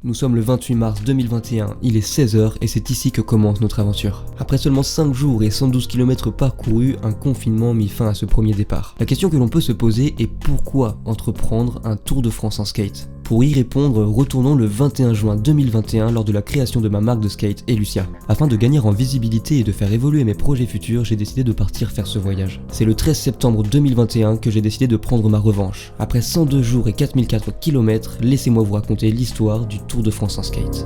Nous sommes le 28 mars 2021, il est 16h et c'est ici que commence notre aventure. Après seulement 5 jours et 112 km parcourus, un confinement mit fin à ce premier départ. La question que l'on peut se poser est pourquoi entreprendre un Tour de France en skate ? Pour y répondre, retournons le 21 juin 2021 lors de la création de ma marque de skate Elucia. Afin de gagner en visibilité et de faire évoluer mes projets futurs, j'ai décidé de partir faire ce voyage. C'est le 13 septembre 2021 que j'ai décidé de prendre ma revanche. Après 102 jours et 4004 km, laissez-moi vous raconter l'histoire du Tour de France en skate.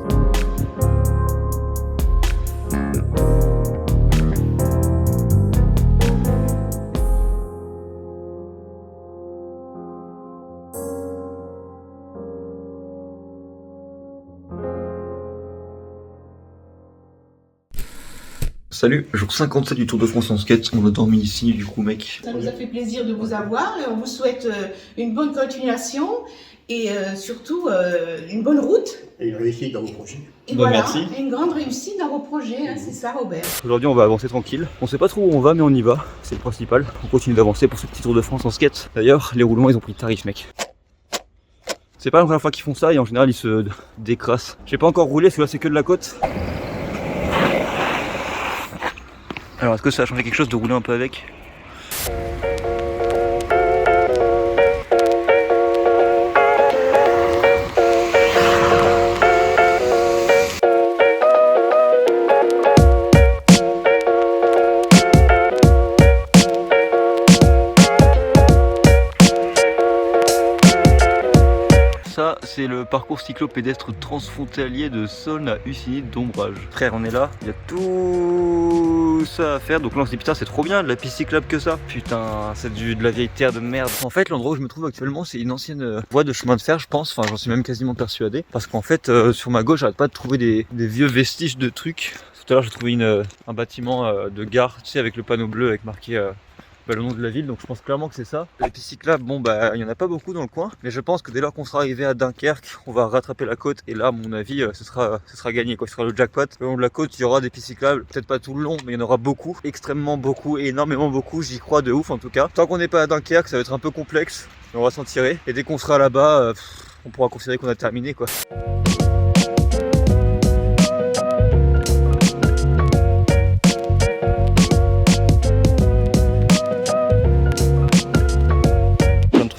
Salut, jour 57 du Tour de France en skate, on a dormi ici du coup mec. Ça nous a fait plaisir de vous avoir et on vous souhaite une bonne continuation et surtout une bonne route. Et une réussite dans vos projets. Et Bah, voilà, merci. une grande réussite dans vos projets, hein, c'est ça Robert. Aujourd'hui on va avancer tranquille, on sait pas trop où on va mais on y va, c'est le principal. On continue d'avancer pour ce petit Tour de France en skate. D'ailleurs les roulements ils ont pris le tarif mec. C'est pas la première fois qu'ils font ça et en général ils se décrassent. J'ai pas encore roulé parce que là c'est que de la côte. Alors est-ce que ça a changé quelque chose de rouler un peu avec ? Ça, c'est le parcours cyclopédestre transfrontalier de Saulnes à Ussigny-d'Ombrage. Frère, on est là, il y a tout ça à faire. Donc là, on se dit putain, c'est trop bien, de la piste cyclable que ça. Putain, c'est de la vieille terre de merde. En fait, l'endroit où je me trouve actuellement, c'est une ancienne voie de chemin de fer, je pense. Enfin, j'en suis même quasiment persuadé. Parce qu'en fait, sur ma gauche, j'arrête pas de trouver des vieux vestiges de trucs. Tout à l'heure, j'ai trouvé un bâtiment de gare, tu sais, avec le panneau bleu avec marqué le nom de la ville, donc je pense clairement que c'est ça. Les pistes cyclables, bon bah il y en a pas beaucoup dans le coin, mais je pense que dès lors qu'on sera arrivé à Dunkerque, on va rattraper la côte et là à mon avis ce sera gagné quoi, ce sera le jackpot. Le long de la côte il y aura des pistes cyclables, peut-être pas tout le long, mais il y en aura beaucoup, extrêmement beaucoup, énormément beaucoup, j'y crois de ouf en tout cas. Tant qu'on n'est pas à Dunkerque ça va être un peu complexe, mais on va s'en tirer et dès qu'on sera là-bas, on pourra considérer qu'on a terminé quoi.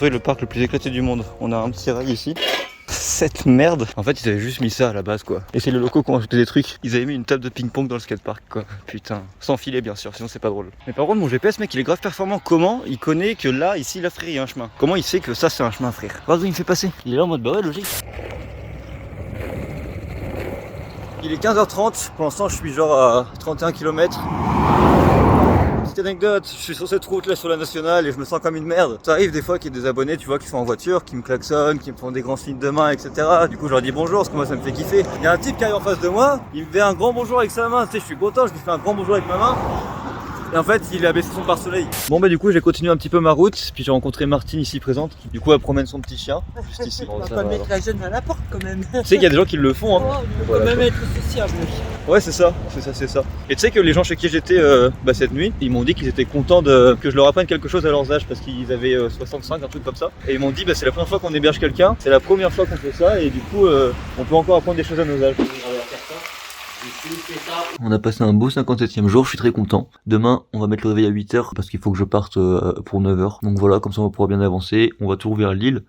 Le parc le plus éclaté du monde. On a un petit rail ici. Cette merde. En fait, ils avaient juste mis ça à la base quoi. Et c'est les locaux qui ont ajouté des trucs. Ils avaient mis une table de ping-pong dans le skatepark quoi. Putain. Sans filet bien sûr, sinon c'est pas drôle. Mais par contre, mon GPS mec, il est grave performant. Comment il connaît que là, ici, là frère, il y a un chemin? Comment il sait que ça c'est un chemin frère? Regarde où il me fait passer. Il est là en mode bah ouais, logique. Il est 15h30. Pour l'instant, je suis genre à 31 km. Petite anecdote, je suis sur cette route là sur la nationale et je me sens comme une merde. Ça arrive des fois qu'il y ait des abonnés, tu vois, qui sont en voiture, qui me klaxonnent, qui me font des grands signes de main, etc. Du coup je leur dis bonjour parce que moi ça me fait kiffer. Il y a un type qui arrive en face de moi, il me fait un grand bonjour avec sa main, tu sais, je suis content, je lui fais un grand bonjour avec ma main. Et en fait, il a baissé son pare-soleil. Bon bah du coup, j'ai continué un petit peu ma route, puis j'ai rencontré Martine ici présente, qui du coup elle promène son petit chien, juste ici. On va pas mettre la jeune à la porte quand même. Tu sais qu'il y a des gens qui le font hein. Oh, il faut quand même être sociable. Ouais c'est ça. Et tu sais que les gens chez qui j'étais cette nuit, ils m'ont dit qu'ils étaient contents que je leur apprenne quelque chose à leurs âges parce qu'ils avaient 65, un truc comme ça. Et ils m'ont dit c'est la première fois qu'on héberge quelqu'un, c'est la première fois qu'on fait ça et du coup on peut encore apprendre des choses à nos âges. On a passé un beau 57e jour, je suis très content. Demain, on va mettre le réveil à 8h parce qu'il faut que je parte pour 9h. Donc voilà, comme ça on va pouvoir bien avancer. On va tout vers Lille.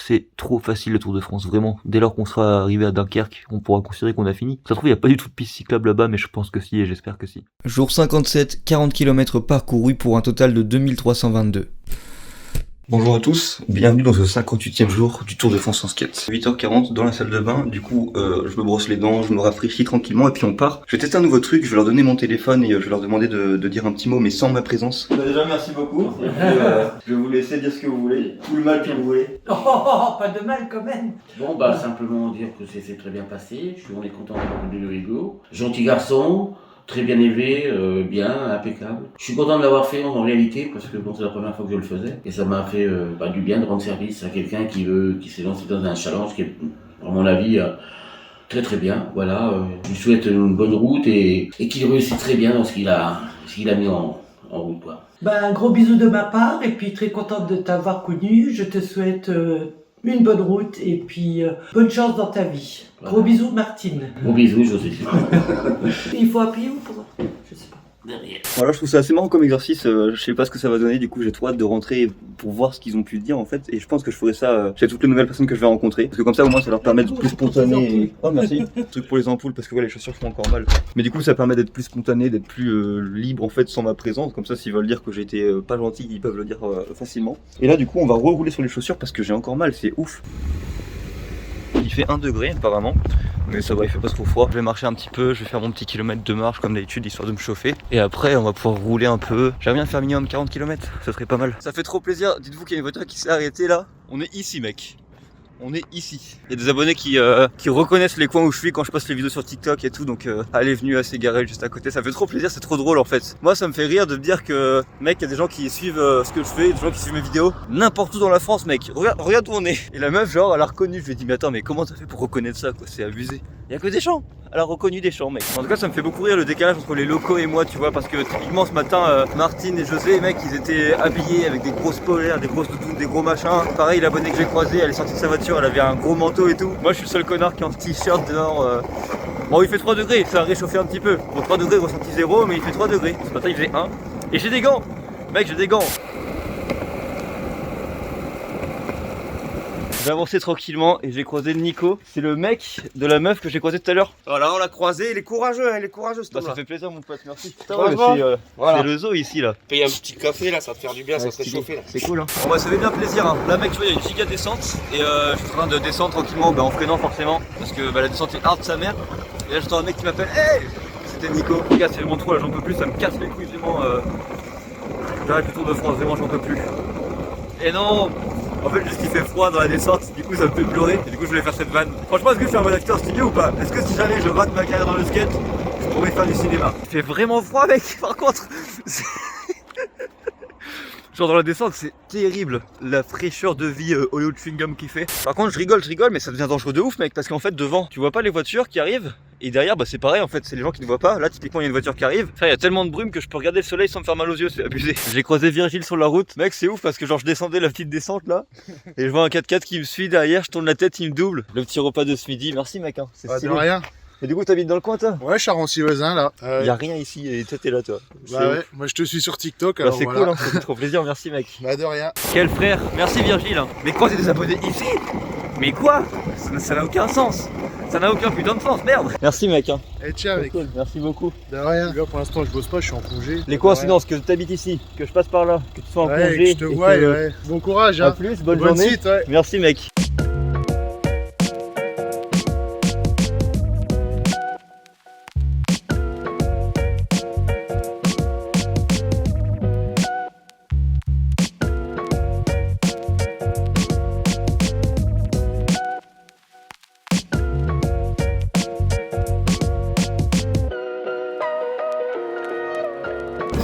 C'est trop facile le Tour de France, vraiment. Dès lors qu'on sera arrivé à Dunkerque, on pourra considérer qu'on a fini. Ça se trouve, il n'y a pas du tout de piste cyclable là-bas, mais je pense que si et j'espère que si. Jour 57, 40 km parcourus pour un total de 2322. Bonjour à tous, bienvenue dans ce 58e jour du Tour de France en skate. 8h40 dans la salle de bain, du coup je me brosse les dents, je me rafraîchis tranquillement et puis on part. Je vais tester un nouveau truc, je vais leur donner mon téléphone et je vais leur demander de dire un petit mot mais sans ma présence. Déjà merci beaucoup, et puis, je vais vous laisser dire ce que vous voulez, tout le mal que vous voulez. Oh, pas de mal quand même. Bon, bah simplement dire que c'est très bien passé, on est content d'avoir connu le Hugo. Gentil garçon, très bien élevé, bien, impeccable. Je suis content de l'avoir fait en réalité parce que bon, c'est la première fois que je le faisais et ça m'a fait du bien de rendre service à quelqu'un qui s'est lancé dans un challenge qui est, à mon avis, très très bien. Voilà, je lui souhaite une bonne route et qu'il réussisse très bien dans ce qu'il a mis en route quoi. Un gros bisou de ma part et puis très contente de t'avoir connu. Je te souhaite Une bonne route et puis bonne chance dans ta vie. Voilà. Gros bisous Martine. Gros bisous, José. Il faut appuyer ou pour... Je sais pas. Derrière. Voilà, je trouve ça assez marrant comme exercice. Je sais pas ce que ça va donner. Du coup, j'ai trop hâte de rentrer pour voir ce qu'ils ont pu dire en fait. Et je pense que je ferai ça chez toutes les nouvelles personnes que je vais rencontrer. Parce que comme ça, au moins, ça leur permet d'être plus spontané. Et... Oh, merci. Truc pour les ampoules parce que ouais, les chaussures font encore mal. Mais du coup, ça permet d'être plus spontané, d'être plus libre en fait sans ma présence. Comme ça, s'ils veulent dire que j'ai été pas gentil, ils peuvent le dire facilement. Et là, du coup, on va rerouler sur les chaussures parce que j'ai encore mal. C'est ouf. Il fait 1 degré apparemment, mais ça va, il fait pas trop froid. Je vais marcher un petit peu, je vais faire mon petit kilomètre de marche comme d'habitude histoire de me chauffer. Et après on va pouvoir rouler un peu. J'aimerais bien faire minimum 40 km, ça serait pas mal. Ça fait trop plaisir, dites-vous qu'il y a une voiture qui s'est arrêtée là. On est ici mec. On est ici. Il y a des abonnés qui reconnaissent les coins où je suis quand je poste les vidéos sur TikTok et tout, donc elle est venue à s'égarer juste à côté. Ça fait trop plaisir, c'est trop drôle en fait. Moi ça me fait rire de me dire que mec, il y a des gens qui suivent ce que je fais, des gens qui suivent mes vidéos n'importe où dans la France mec. Regarde où on est. Et la meuf genre elle a reconnu, je lui ai dit mais attends mais comment t'as fait pour reconnaître ça quoi, c'est abusé. Il y a que des champs. Elle a reconnu des champs mec. En tout cas ça me fait beaucoup rire le décalage entre les locaux et moi tu vois, parce que typiquement ce matin Martine et José mec ils étaient habillés avec des grosses polaires, des grosses doudounes, des gros machins. Pareil l'abonnée que j'ai croisé, elle est sortie de sa voiture, elle avait un gros manteau et tout. Moi je suis le seul connard qui est en t-shirt dehors. Bon il fait 3 degrés, ça a réchauffé un petit peu. Bon 3 degrés ressenti 0 mais il fait 3 degrés. Ce matin il faisait 1. Et j'ai des gants. Mec j'ai des gants. J'ai avancé tranquillement et j'ai croisé Nico. C'est le mec de la meuf que j'ai croisé tout à l'heure. Voilà, on l'a croisé, il est courageux, il est courageux ce Bah temps-là. ça fait plaisir mon pote, merci. Putain, Franchement, voilà. C'est le zoo ici là. Paye un petit café là, ça va te faire du bien, ça va te réchauffer là. C'est cool hein. Bon bah ça fait bien plaisir hein. Là mec tu vois il y a une giga descente et je suis en train de descendre tranquillement en freinant forcément. Parce que la descente est hard de sa mère. Et là j'entends un mec qui m'appelle. Hey, c'était Nico. Les gars c'est vraiment trop là, j'en peux plus, ça me casse les couilles vraiment. J'arrête le Tour de France, vraiment j'en peux plus. Et non. En fait juste il fait froid dans la descente, du coup ça me fait pleurer et du coup je voulais faire cette vanne. Franchement est-ce que je suis un bon acteur studio ou pas? Est-ce que si jamais je rate ma carrière dans le skate, je pourrais faire du cinéma? Il fait vraiment froid mec par contre. Genre dans la descente c'est terrible, la fraîcheur de vie au lieu de chewing-gum qu'il fait. Par contre je rigole mais ça devient dangereux de ouf mec, parce qu'en fait devant tu vois pas les voitures qui arrivent et derrière bah c'est pareil en fait, c'est les gens qui ne voient pas. Là typiquement il y a une voiture qui arrive, il y a tellement de brume que je peux regarder le soleil sans me faire mal aux yeux, c'est abusé. J'ai croisé Virgile sur la route, mec c'est ouf parce que genre je descendais la petite descente là et je vois un 4x4 qui me suit derrière, je tourne la tête, il me double. Le petit repas de ce midi, merci mec hein, c'est Bah, de stylé. rien. Et du coup t'habites dans le coin toi? Ouais, Charency-Vezin là. Y a rien ici et toi t'es là toi. Bah ouais, moi je te suis sur TikTok. Bah, Alors c'est voilà. cool hein, ça fait trop plaisir, merci mec. Bah de rien. Quel frère, merci Virgile. Mais quoi, c'est des abonnés ici? Mais quoi? Ça n'a aucun sens. Ça n'a aucun putain de sens, merde. Merci mec. Hein. Et tiens mec. Cool, merci beaucoup. De rien. Là pour l'instant je bosse pas, je suis en congé. Les coïncidences, que tu habites ici, que je passe par là, que tu sois en Ouais, congé. que je te et vois, que- ouais. Bon courage À hein. plus, bonne Bonne journée. suite, ouais. Merci mec.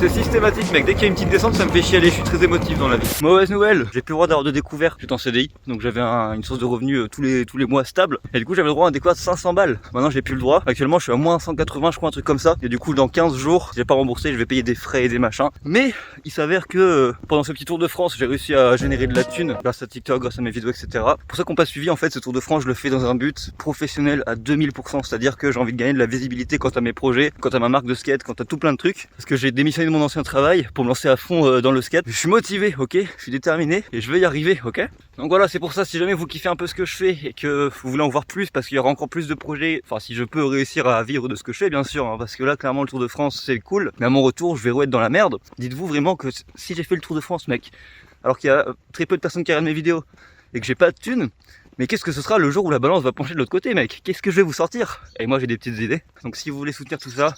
C'est systématique mec, dès qu'il y a une petite descente ça me fait chialer, je suis très émotif dans la vie. Mauvaise nouvelle, j'ai plus le droit d'avoir de découvert, j'étais en CDI, donc j'avais une source de revenus tous les mois stable, et du coup j'avais le droit à un découvert de 500 balles. Maintenant j'ai plus le droit, actuellement je suis à moins 180 je crois, un truc comme ça, et du coup dans 15 jours, si j'ai pas remboursé, je vais payer des frais et des machins. Mais il s'avère que pendant ce petit Tour de France, j'ai réussi à générer de la thune grâce à TikTok, grâce à mes vidéos, etc. Pour ça qu'on pas suivi en fait ce Tour de France, je le fais dans un but professionnel à 2000%, c'est-à-dire que j'ai envie de gagner de la visibilité quant à mes projets, quant à ma marque de skate, quant à tout plein de trucs, parce que j'ai démissionné de mon ancien travail pour me lancer à fond dans le skate. Je suis motivé, ok, je suis déterminé et je vais y arriver, ok. Donc voilà, c'est pour ça, si jamais vous kiffez un peu ce que je fais et que vous voulez en voir plus, parce qu'il y aura encore plus de projets, enfin si je peux réussir à vivre de ce que je fais bien sûr, hein, parce que là clairement le Tour de France c'est cool, mais à mon retour je vais être dans la merde. Dites-vous vraiment que si j'ai fait le Tour de France mec, alors qu'il y a très peu de personnes qui regardent mes vidéos et que j'ai pas de thunes, mais qu'est-ce que ce sera le jour où la balance va pencher de l'autre côté mec? Qu'est-ce que je vais vous sortir? Et moi j'ai des petites idées, donc si vous voulez soutenir tout ça,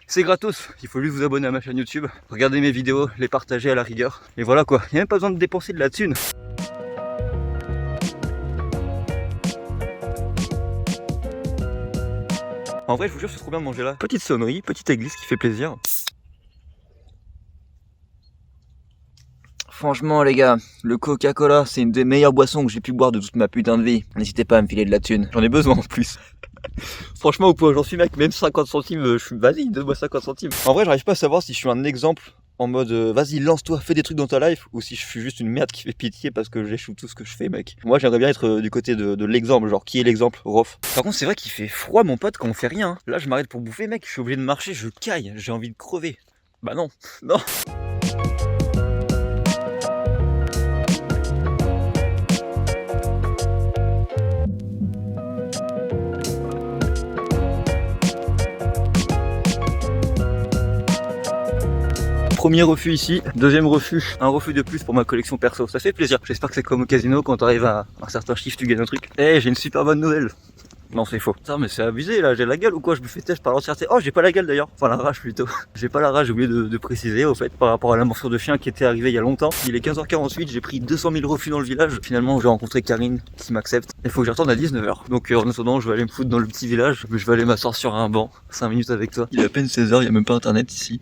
c'est gratos, il faut juste vous abonner à ma chaîne YouTube, regarder mes vidéos, les partager à la rigueur, et voilà quoi, il n'y a même pas besoin de dépenser de la thune. En vrai je vous jure c'est trop bien de manger là. Petite sonnerie, petite église qui fait plaisir. Franchement les gars, le Coca-Cola c'est une des meilleures boissons que j'ai pu boire de toute ma putain de vie. N'hésitez pas à me filer de la thune, j'en ai besoin en plus. Franchement au point où j'en suis mec, même 50 centimes, vas-y donne-moi 50 centimes. En vrai j'arrive pas à savoir si je suis un exemple en mode vas-y lance-toi, fais des trucs dans ta life, ou si je suis juste une merde qui fait pitié parce que j'échoue tout ce que je fais mec. Moi j'aimerais bien être du côté de l'exemple, genre qui est l'exemple, Rof. Par contre c'est vrai qu'il fait froid mon pote quand on fait rien, hein. Là je m'arrête pour bouffer mec, je suis obligé de marcher, je caille, j'ai envie de crever. Bah non, non. Premier refus ici, deuxième refus, un refus de plus pour ma collection perso, ça fait plaisir. J'espère que c'est comme au casino, quand t'arrives à un certain chiffre tu gagnes un truc. Eh, j'ai une super bonne nouvelle. Non c'est faux. Putain mais c'est abusé là, j'ai la gueule ou quoi? Je me fais têche par l'entièreté. Oh j'ai pas la gueule d'ailleurs, enfin la rage plutôt. J'ai pas la rage, j'ai oublié de préciser au fait par rapport à la morsure de chien qui était arrivée il y a longtemps. Il est 15h48, j'ai pris 200 000 refus dans le village. Finalement j'ai rencontré Karine qui m'accepte. Il faut que je retourne à 19h. Donc en attendant je vais aller me foutre dans le petit village. Je vais aller m'asseoir sur un banc, 5 minutes avec toi. Il est à peine 16h, il y a même pas internet ici.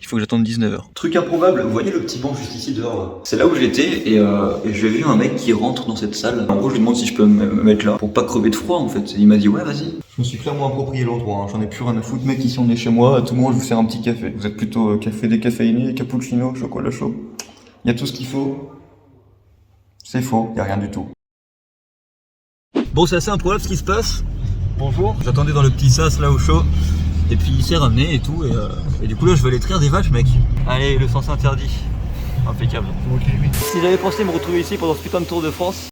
Il faut que j'attende 19h. Truc improbable, vous voyez le petit banc juste ici dehors là? C'est là où j'étais et j'ai vu un mec qui rentre dans cette salle. En gros je lui demande si je peux me mettre là pour pas crever de froid en fait. Il m'a dit ouais vas-y. Je me suis clairement approprié l'endroit, hein. J'en ai plus rien à foutre mec, ici on est chez moi, à tout moment je vous sers un petit café. Vous êtes plutôt café décaféiné, cappuccino, chocolat chaud. Il y a tout ce qu'il faut. C'est faux, il y a rien du tout. Bon c'est assez improbable ce qui se passe. Bonjour. J'attendais dans le petit sas là au chaud. Et puis il s'est ramené et tout, et du coup là je vais aller traire des vaches mec. Allez, le sens interdit. Impeccable. Okay, oui. Si j'avais pensé me retrouver ici pendant ce putain de Tour de France.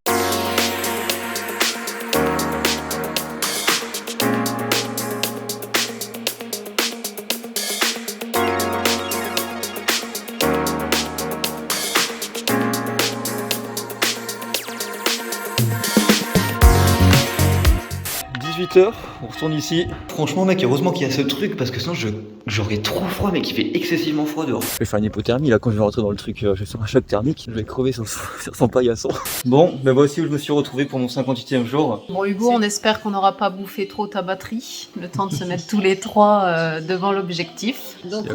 On retourne ici. Franchement mec, heureusement qu'il y a ce truc parce que sinon j'aurais trop froid mec, il fait excessivement froid dehors. Je vais faire une hypothermie là quand je vais rentrer dans le truc, je vais faire un choc thermique, je vais crever sur son paillasson. Bon, ben voici où je me suis retrouvé pour mon 58e jour. Bon Hugo, on espère qu'on n'aura pas bouffé trop ta batterie, le temps de se mettre tous les trois devant l'objectif. Donc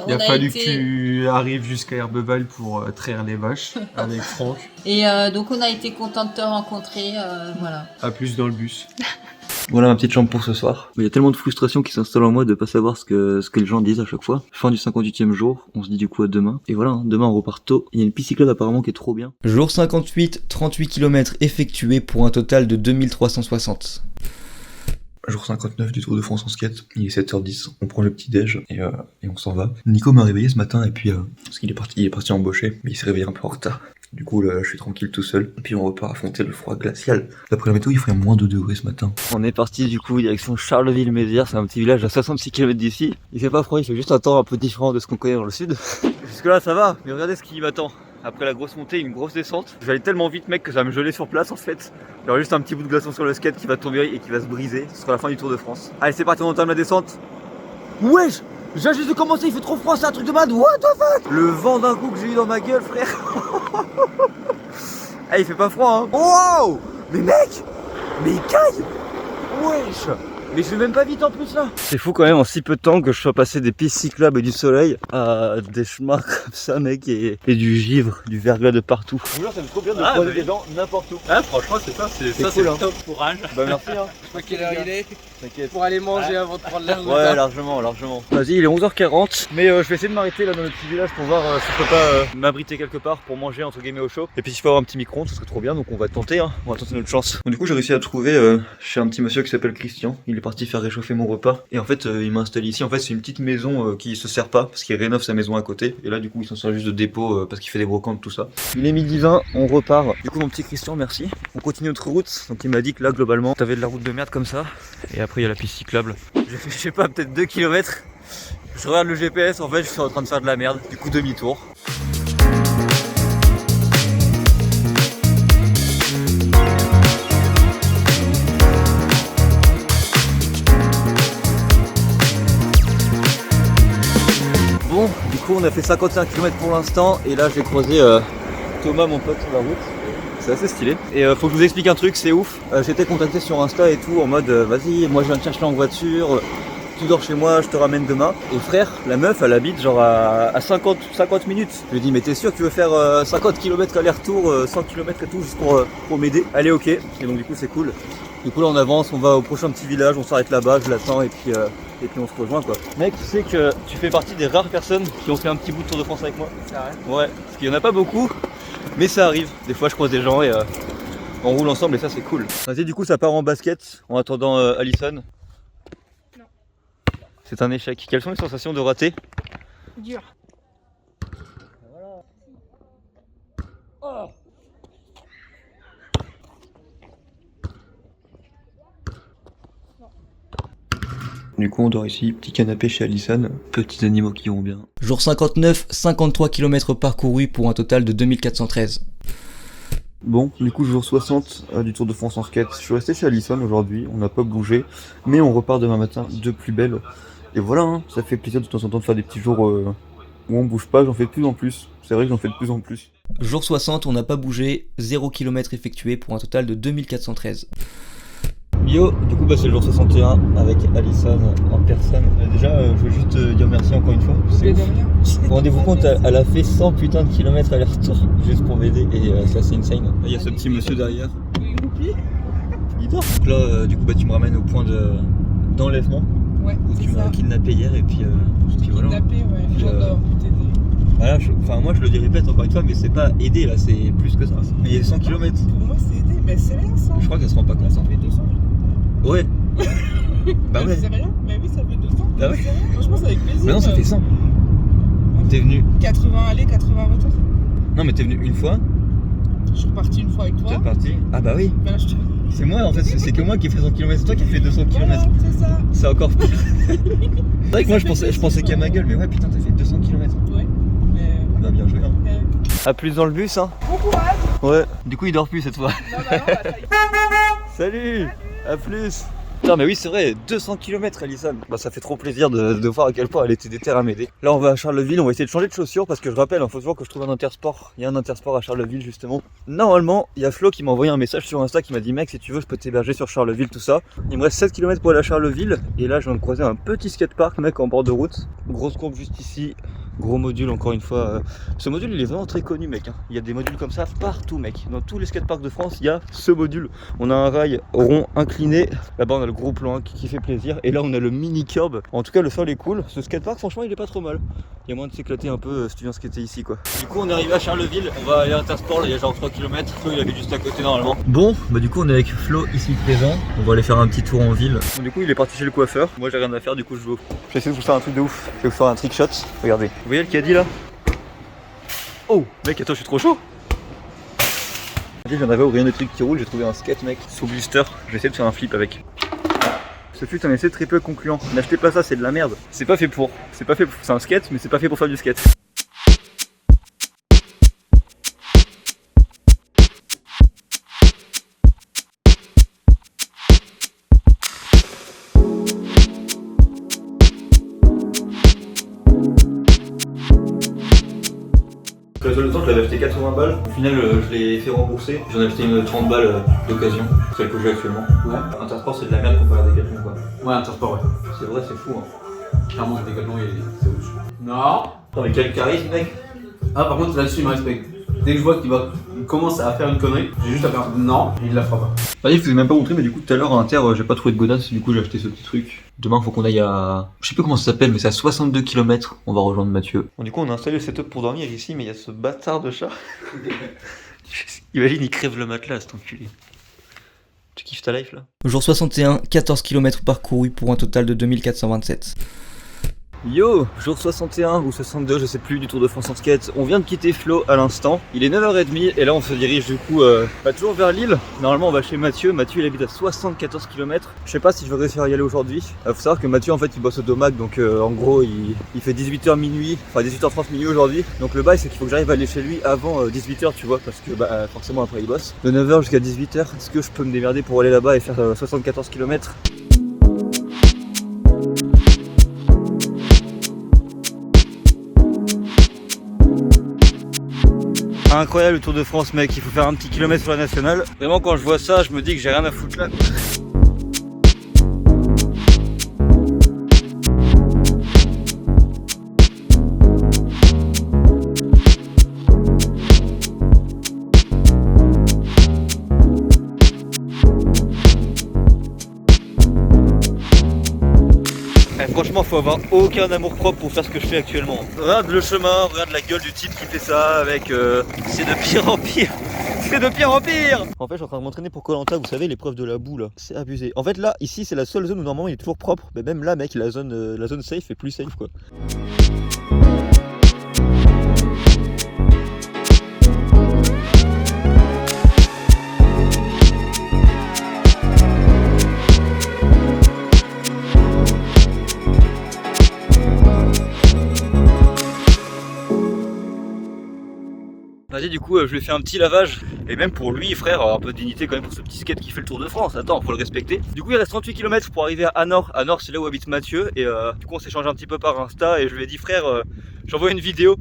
il a fallu que tu arrives jusqu'à Herbeval pour traire les vaches avec Franck. Et donc on a été content de te rencontrer, voilà. À plus dans le bus. Voilà ma petite chambre pour ce soir. Il y a tellement de frustration qui s'installe en moi de pas savoir ce que les gens disent à chaque fois. Fin du 58e jour, on se dit du coup à demain. Et voilà, hein, demain on repart tôt. Il y a une piste cyclable apparemment qui est trop bien. Jour 58, 38 km effectués pour un total de 2360. Jour 59 du Tour de France en skate, il est 7h10, on prend le petit déj et on s'en va. Nico m'a réveillé ce matin et puis parce qu'il est parti embaucher, mais il s'est réveillé un peu en retard. Du coup là je suis tranquille tout seul et puis on repart affronter le froid glacial. D'après la météo il ferait moins 2 degrés ce matin. On est parti du coup direction Charleville-Mézières, c'est un petit village à 66 km d'ici. Il fait pas froid, il fait juste un temps un peu différent de ce qu'on connaît dans le sud. Jusque là ça va, mais regardez ce qui m'attend. Après la grosse montée, une grosse descente. Je vais aller tellement vite mec que ça va me geler sur place en fait. Il y aura juste un petit bout de glaçon sur le skate qui va tomber et qui va se briser. Ce sera la fin du Tour de France. Allez c'est parti, on entame la descente. Wesh, j'ai juste de commencer, il fait trop froid, c'est un truc de malade. What the fuck? Le vent d'un coup que j'ai eu dans ma gueule frère. Ah il fait pas froid hein. Wow. Mais mec, mais il caille. Wesh. Mais je vais même pas vite en plus là. C'est fou quand même en si peu de temps que je sois passé des pistes cyclables et du soleil à des chemins comme ça mec et du givre, du verglas de partout. Je vous jure ça me trop bien de croiser des gens n'importe où. Ah franchement c'est ça, c'est cool, hein. Top courage. Bah merci hein. Je sais pas quelle heure il est. T'inquiète. Pour aller manger avant de prendre l'air. Ouais largement. Vas-y il est 11h40. Mais je vais essayer de m'arrêter là dans le petit village pour voir si je peux pas m'abriter quelque part pour manger entre guillemets au chaud. Et puis si je peux avoir un petit micro-ondes ce serait trop bien, donc on va tenter hein. On va tenter notre chance. Donc, du coup j'ai réussi à trouver chez un petit monsieur qui s'appelle Christian. Il est parti faire réchauffer mon repas. Et en fait il m'a installé ici. En fait c'est une petite maison qui se sert pas parce qu'il rénove sa maison à côté. Et là du coup il s'en sert juste de dépôt parce qu'il fait des brocantes tout ça. Il est 12h20, on repart. Du coup mon petit Christian merci. On continue notre route. Donc il m'a dit que là globalement t'avais de la route de merde comme ça. Et après il y a la piste cyclable. J'ai fait je sais pas peut-être 2 km. Je regarde le GPS en fait je suis en train de faire de la merde. Du coup demi-tour. Bon, du coup on a fait 55 km pour l'instant et là j'ai croisé Thomas mon pote sur la route. C'est assez stylé. Et faut que je vous explique un truc, c'est ouf. J'étais contacté sur Insta et tout en mode vas-y, moi je viens te chercher en voiture, tu dors chez moi, je te ramène demain. Et frère, la meuf, elle habite genre à 50 minutes. Je lui ai dit, mais t'es sûr que tu veux faire 50 km aller-retour, 100 km et tout, juste pour m'aider? Allez, ok. Et donc du coup, c'est cool. Du coup, là, on avance, on va au prochain petit village, on s'arrête là-bas, je l'attends et puis on se rejoint quoi. Mec, tu sais que tu fais partie des rares personnes qui ont fait un petit bout de Tour de France avec moi. C'est vrai? Ouais, parce qu'il y en a pas beaucoup, mais ça arrive. Des fois, je croise des gens et on roule ensemble et ça, c'est cool. Vas-y, du coup, ça part en basket en attendant Alison. Non. C'est un échec. Quelles sont les sensations de rater? Dur. Du coup, on dort ici, petit canapé chez Alison, petits animaux qui vont bien. Jour 59, 53 km parcourus pour un total de 2413. Bon, du coup, jour 60 du Tour de France en skate. Je suis resté chez Alison aujourd'hui, on n'a pas bougé, mais on repart demain matin de plus belle. Et voilà, hein, ça fait plaisir de temps en temps de faire des petits jours où on bouge pas, j'en fais de plus en plus. C'est vrai que j'en fais de plus en plus. Jour 60, on n'a pas bougé, 0 km effectué pour un total de 2413. Yo, du coup c'est le jour 61 avec Alison en personne. Déjà je veux juste dire merci encore une fois. Vous vous rendez-vous compte, elle a fait 100 putains de kilomètres aller-retour juste pour m'aider et c'est assez insane. Là il y a ce petit monsieur derrière. Il dort. Donc là du coup tu me ramènes au point d'enlèvement. Ouais, où tu m'as kidnappé hier et puis voilà. Kidnappé, ouais, genre d'avoir pu t'aider. Voilà, moi je le répète encore une fois, mais c'est pas aider là, c'est plus que ça. Mais il y a 100 km. Pour moi c'est aider, mais c'est rien ça. Je crois qu'elle se rend pas compte. Ça fait 200. Ouais. Bah ouais. C'est rien, mais oui, ça fait 200. Bah ouais. C'est rien. Franchement, c'est avec plaisir. Mais non, ça fait 100. T'es venu 80 aller, 80 retour. Non, mais t'es venu une fois. Je suis reparti une fois avec toi. T'es reparti. Ah bah oui. Ben, je te... C'est moi en fait, c'est que moi qui ai fait 100 km, c'est toi qui as fait 200 km. Voilà, c'est ça. C'est encore pire. C'est vrai que moi je pensais qu'à ma gueule, mais ouais putain t'as fait 200 km. Ouais. Bah bien joué hein. A plus dans le bus hein. Bon courage. Ouais. Du coup il dort plus cette fois. Non, bah non, bah, ça y est. Salut. À plus. Putain mais oui c'est vrai, 200 km Alison. Bah ça fait trop plaisir de voir à quel point elle était déterre à m'aider. Là on va à Charleville, on va essayer de changer de chaussures parce que je rappelle, il faut toujours que je trouve un intersport. Il y a un intersport à Charleville justement. Normalement, il y a Flo qui m'a envoyé un message sur Insta qui m'a dit mec si tu veux je peux t'héberger sur Charleville tout ça. Il me reste 7 km pour aller à Charleville et là je viens de croiser un petit skatepark mec en bord de route. Grosse courbe juste ici. Gros module encore une fois. Ce module il est vraiment très connu mec. Il y a des modules comme ça partout mec. Dans tous les skateparks de France il y a ce module. On a un rail rond incliné. Là-bas on a le gros plan qui fait plaisir. Et là on a le mini curb. En tout cas le sol est cool. Ce skatepark franchement il est pas trop mal. Il y a moyen de s'éclater un peu si tu viens skater ici quoi. Du coup on est arrivé à Charleville. On va aller à Intersport. Là il y a genre 3 km. Flo il habite juste à côté normalement. Bon bah du coup on est avec Flo ici présent. On va aller faire un petit tour en ville. Donc, du coup il est parti chez le coiffeur. Moi j'ai rien à faire du coup je vais essayer de vous faire un truc de ouf. Je vais vous faire un trick shot. Regardez. Vous voyez le caddie là? Oh mec attends je suis trop chaud. J'en avais au rayon des trucs qui roulent, j'ai trouvé un skate mec sous blister. Je vais essayer de faire un flip avec. Ce fut un essai très peu concluant. N'achetez pas ça, c'est de la merde. C'est pas fait pour. C'est un skate mais c'est pas fait pour faire du skate. Le seul temps je l'avais acheté 80 balles, au final je l'ai fait rembourser, j'en ai acheté une 30 balles d'occasion, celle que j'ai actuellement. Ouais. Intersport c'est de la merde comparé à Decathlon quoi. Ouais Intersport ouais. C'est vrai c'est fou hein. Clairement Decathlon c'est au-dessus. Non. Attends mais quel charisme mec. Ah par contre là-dessus il me respecte. Dès que je vois qu'il commence à faire une connerie, j'ai juste à faire non, et il la fera pas. Vas-y, je vous ai même pas montré, mais du coup tout à l'heure à Inter, j'ai pas trouvé de godasses, du coup j'ai acheté ce petit truc. Demain faut qu'on aille à... Je sais plus comment ça s'appelle, mais c'est à 62 km, on va rejoindre Mathieu. Bon, du coup on a installé le setup pour dormir ici, mais il y a ce bâtard de chat. Imagine il crève le matelas cet enculé. Tu kiffes ta life là? Jour 61, 14 km parcourus pour un total de 2427. Yo, jour 61 ou 62, je sais plus, du Tour de France en skate. On vient de quitter Flo à l'instant. Il est 9h30 et là on se dirige du coup toujours vers Lille. Normalement on va chez Mathieu. Mathieu il habite à 74 km. Je sais pas si je vais réussir à y aller aujourd'hui. Faut savoir que Mathieu en fait il bosse au Domac, donc en gros il fait 18h minuit, enfin 18h30 minuit aujourd'hui. Donc le bail c'est qu'il faut que j'arrive à aller chez lui avant 18h tu vois, parce que bah forcément après il bosse. De 9h jusqu'à 18h, est-ce que je peux me démerder pour aller là-bas et faire 74 km? Incroyable le Tour de France mec, il faut faire un petit kilomètre sur la nationale. Vraiment quand je vois ça, je me dis que j'ai rien à foutre là. Franchement, faut avoir aucun amour propre pour faire ce que je fais actuellement. Regarde le chemin, regarde la gueule du type qui fait ça avec... c'est de pire en pire. C'est de pire en pire. En fait, je suis en train de m'entraîner pour Koh-Lanta, vous savez, l'épreuve de la boue là. C'est abusé. En fait, là, ici, c'est la seule zone où normalement il est toujours propre. Mais même là, mec, la zone safe est plus safe quoi. Vas-y, du coup, je lui ai fait un petit lavage. Et même pour lui, frère, un peu de dignité quand même pour ce petit skate qui fait le Tour de France. Attends, faut le respecter. Du coup, il reste 38 km pour arriver à Anor. Anor, c'est là où habite Mathieu. Et du coup, on s'est échangé un petit peu par Insta. Et je lui ai dit, frère, j'envoie une vidéo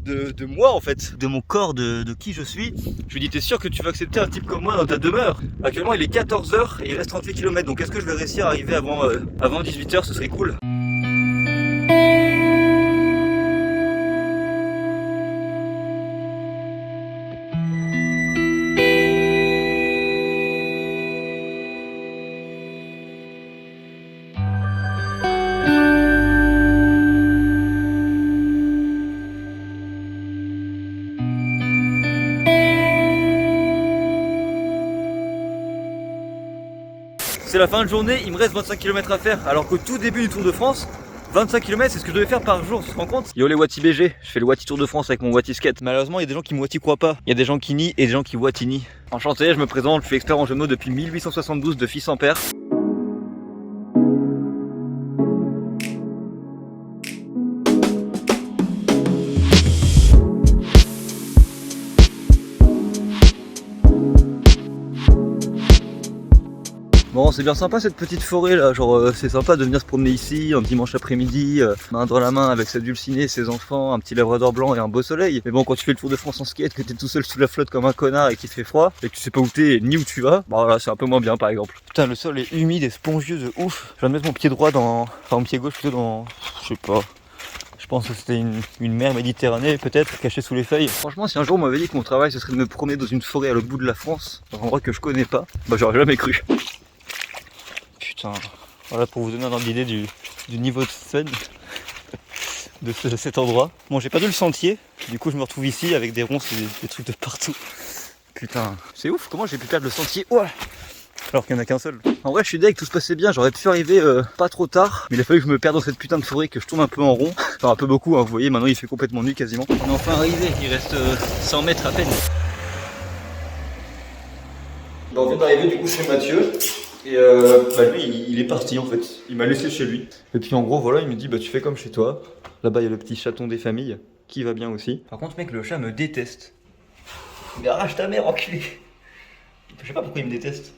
de moi en fait, de mon corps, de qui je suis. Je lui ai dit, t'es sûr que tu vas accepter un type comme moi dans ta demeure? Actuellement, il est 14h et il reste 38 km. Donc, est-ce que je vais réussir à arriver avant 18h? Ce serait cool. C'est la fin de journée, il me reste 25 km à faire, alors qu'au tout début du Tour de France, 25 km c'est ce que je devais faire par jour, tu te rends compte? Yo les Wati BG, je fais le Wati Tour de France avec mon Wati Skate. Malheureusement il y a des gens qui me Wati croient pas, il y a des gens qui nient et des gens qui Wati nient. Enchanté, je me présente, je suis expert en jeu de mots depuis 1872 de fils en père. Bon, c'est bien sympa cette petite forêt là, genre c'est sympa de venir se promener ici un dimanche après-midi, main dans la main avec sa dulcinée, ses enfants, un petit labrador blanc et un beau soleil. Mais bon, quand tu fais le Tour de France en skate, que t'es tout seul sous la flotte comme un connard et qu'il te fait froid, et que tu sais pas où t'es ni où tu vas, bah voilà, c'est un peu moins bien par exemple. Putain, le sol est humide et spongieux de ouf. Je viens de mettre mon pied droit dans... enfin mon pied gauche plutôt dans... je sais pas... Je pense que c'était une mer Méditerranée peut-être, cachée sous les feuilles. Franchement, si un jour on m'avait dit que mon travail ce serait de me promener dans une forêt à l'autre bout de la France, dans un endroit que je connais pas, bah j'aurais jamais cru. Putain, voilà pour vous donner un ordre d'idée du niveau de fun de cet endroit. Bon, j'ai perdu le sentier, du coup je me retrouve ici avec des ronces et des trucs de partout. Putain, c'est ouf, comment j'ai pu perdre le sentier? Ouais, alors qu'il n'y en a qu'un seul. En vrai, je suis deg, tout se passait bien, j'aurais pu arriver pas trop tard, mais il a fallu que je me perde dans cette putain de forêt, que je tourne un peu en rond. Enfin, un peu beaucoup, hein, vous voyez, maintenant il fait complètement nuit quasiment. On est enfin arrivé, il reste 100 mètres à peine. Bon, on vient d'arriver du coup chez Mathieu. Et bah lui il est parti en fait, il m'a laissé chez lui. Et puis en gros voilà, il me dit bah tu fais comme chez toi. Là-bas il y a le petit chaton des familles qui va bien aussi. Par contre mec, le chat me déteste. Mais arrache ta mère enculé. Je sais pas pourquoi il me déteste.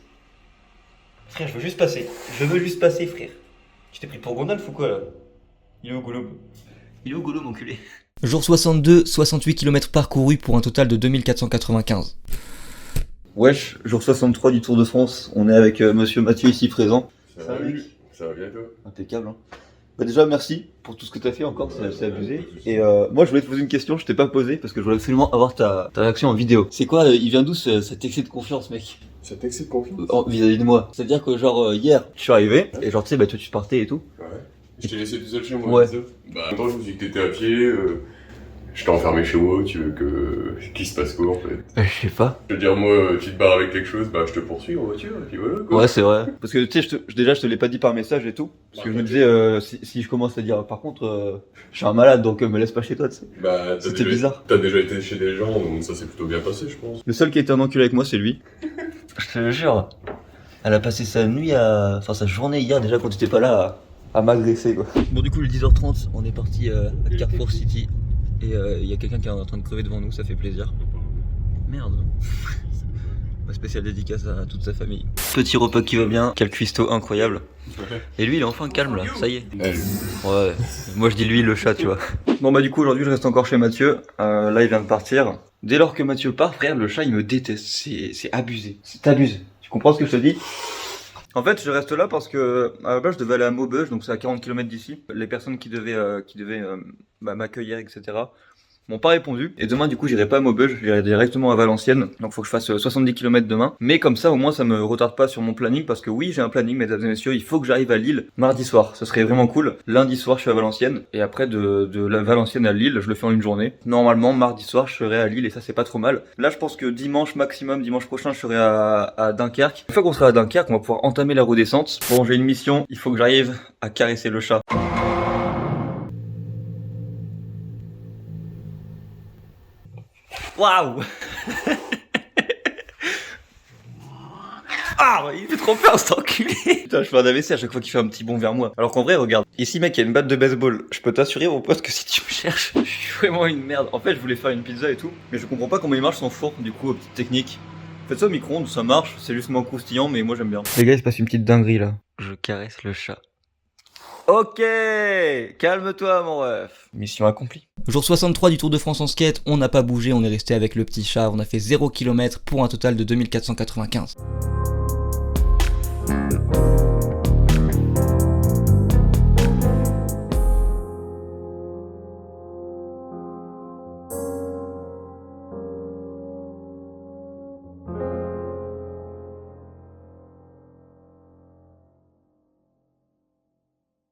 Frère, je veux juste passer. Je veux juste passer frère. Tu t'es pris pour Gandalf ou quoi là? Il est au Gollum. Il est au Gollum enculé. Jour 62, 68 km parcourus pour un total de 2495. Wesh, jour 63 du Tour de France, on est avec monsieur Mathieu ici présent. Salut. Ça va bien toi? Impeccable hein. Bah déjà merci pour tout ce que t'as fait encore, c'est abusé. Et moi je voulais te poser une question, je t'ai pas posé parce que je voulais absolument avoir ta réaction en vidéo. C'est quoi, il vient d'où cet excès de confiance mec? Cet excès de confiance? Vis-à-vis de moi. C'est-à-dire que genre hier, je suis arrivé et genre tu sais bah toi tu partais et tout. Ouais. Je t'ai laissé tout seul chez moi. Ouais. Bah en même temps je me suis dit que t'étais à pied, je t'ai enfermé chez moi, tu veux qu'il se passe quoi en fait? Je sais pas. Je veux dire moi, tu te barres avec quelque chose, bah je te poursuis en voiture et puis voilà quoi. Ouais c'est vrai. Parce que tu sais, déjà je te l'ai pas dit par message et tout. Parce que je me disais, si je commence à dire par contre, je suis un malade donc me laisse pas chez toi tu sais. Bah c'était bizarre. T'as déjà été chez des gens donc ça s'est plutôt bien passé je pense. Le seul qui a été un enculé avec moi c'est lui. Je te le jure. Elle a passé sa nuit à... enfin sa journée hier déjà quand tu étais pas là à m'agresser quoi. Bon du coup il est 10h30, on est parti à Carrefour City. Et il y a quelqu'un qui est en train de crever devant nous, ça fait plaisir. Merde. Ma spéciale dédicace à toute sa famille. Petit repas qui va bien, quel cuistot incroyable. Et lui il est enfin calme là, ça y est. Ouais, moi je dis lui le chat tu vois. Bon bah du coup aujourd'hui je reste encore chez Mathieu, là il vient de partir. Dès lors que Mathieu part frère, le chat il me déteste, c'est abusé. C'est abusé, tu comprends ce que je te dis? En fait, je reste là parce que à la base, je devais aller à Maubeuge, donc c'est à 40 km d'ici. Les personnes qui devaient m'accueillir, etc., m'ont pas répondu. Et demain, du coup, j'irai pas à Maubeuge, j'irai directement à Valenciennes. Donc, faut que je fasse 70 km demain. Mais comme ça, au moins, ça me retarde pas sur mon planning. Parce que oui, j'ai un planning, mesdames et messieurs. Il faut que j'arrive à Lille mardi soir. Ce serait vraiment cool. Lundi soir, je suis à Valenciennes. Et après, de la Valenciennes à Lille, je le fais en une journée. Normalement, mardi soir, je serai à Lille. Et ça, c'est pas trop mal. Là, je pense que dimanche maximum, dimanche prochain, je serai à Dunkerque. Une fois qu'on sera à Dunkerque, on va pouvoir entamer la redescente. Bon, j'ai une mission. Il faut que j'arrive à caresser le chat. Waouh. Ah, il fait trop peur cet enculé. Putain, je fais un AVC à chaque fois qu'il fait un petit bond vers moi. Alors qu'en vrai, regarde, ici mec, il y a une batte de baseball. Je peux t'assurer mon pote que si tu me cherches, je suis vraiment une merde. En fait, je voulais faire une pizza et tout, mais je comprends pas comment il marche son four. Du coup, petite technique. Faites ça au micro-ondes, ça marche, c'est juste moins croustillant, mais moi j'aime bien. Les gars, il se passe une petite dinguerie là. Je caresse le chat. Ok, calme-toi mon ref. Mission accomplie. Jour 63 du Tour de France en skate, on n'a pas bougé, on est resté avec le petit chat, on a fait 0 km pour un total de 2495.